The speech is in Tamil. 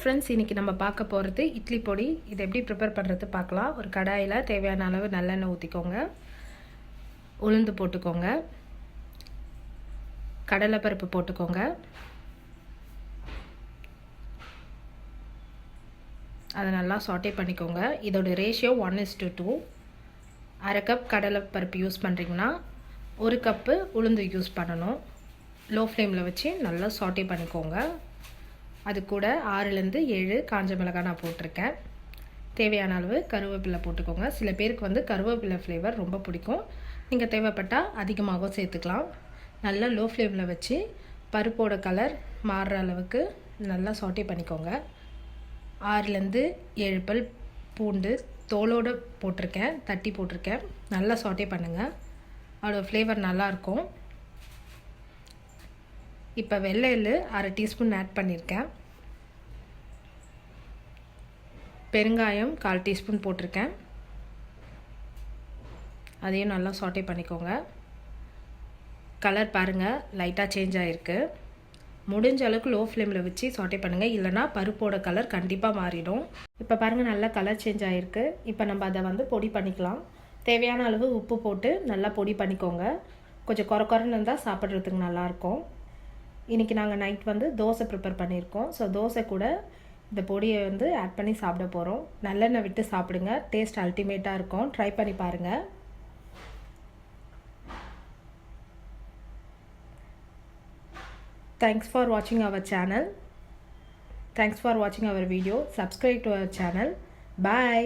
ஃப்ரெண்ட்ஸ், இன்றைக்கி நம்ம பார்க்க போகிறது இட்லி பொடி. இதை எப்படி ப்ரிப்பேர் பண்ணுறது பார்க்கலாம். ஒரு கடாயில் தேவையான அளவு நல்லெண்ணெய் ஊற்றிக்கோங்க. உளுந்து போட்டுக்கோங்க. கடலைப்பருப்பு போட்டுக்கோங்க. அதை நல்லா சாட்டே பண்ணிக்கோங்க. இதோட ரேஷியோ 1:2. அரை கப் கடலைப்பருப்பு யூஸ் பண்ணுறீங்கன்னா 1 கப்பு உளுந்து யூஸ் பண்ணணும். லோ ஃப்ளேமில் வச்சு நல்லா சாட்டே பண்ணிக்கோங்க. அது கூட 6-7 காஞ்ச மிளகாய் நான் போட்டிருக்கேன். தேவையான அளவு கருவேப்பிலை போட்டுக்கோங்க. சில பேருக்கு கருவேப்பிலை ஃப்ளேவர் ரொம்ப பிடிக்கும். நீங்கள் தேவைப்பட்டால் அதிகமாகவும் சேர்த்துக்கலாம். நல்லா லோ ஃப்ளேமில் வச்சு பருப்போட கலர் மாறுற அளவுக்கு நல்லா சாட்டே பண்ணிக்கோங்க. 6-7 பல் பூண்டு தோலோடு போட்டிருக்கேன், தட்டி போட்டிருக்கேன். நல்லா சாட்டே பண்ணுங்கள். அதோட ஃப்ளேவர் நல்லாயிருக்கும். இப்போ வெள்ளை எள்ளு 1/2 டீஸ்பூன் ஆட் பண்ணியிருக்கேன். பெருங்காயம் 1/4 டீஸ்பூன் போட்டிருக்கேன். அதையும் நல்லா சாட்டே பண்ணிக்கோங்க. கலர் பாருங்கள், லைட்டாக சேஞ்ச் ஆகிருக்கு. முடிஞ்ச அளவுக்கு லோ ஃப்ளேமில் வச்சு சாட்டே பண்ணுங்கள், இல்லைனா பருப்போட கலர் கண்டிப்பாக மாறிடும். இப்போ பாருங்கள், நல்லா கலர் சேஞ்ச் ஆகிருக்கு. இப்போ நம்ம அதை பொடி பண்ணிக்கலாம். தேவையான அளவு உப்பு போட்டு நல்லா பொடி பண்ணிக்கோங்க. கொஞ்சம் குறைன்னு இருந்தால் சாப்பிட்றதுக்கு நல்லாயிருக்கும். இன்றைக்கி நாங்கள் நைட் தோசை ப்ரிப்பேர் பண்ணியிருக்கோம். ஸோ தோசை கூட இந்த பொடியை ஆட் பண்ணி சாப்பிட போகிறோம். நல்லெண்ணெய் விட்டு சாப்பிடுங்க, டேஸ்ட் அல்டிமேட்டாக இருக்கும். ட்ரை பண்ணி பாருங்கள். Thanks for watching our channel. Thanks for watching our video. Subscribe to our channel. Bye.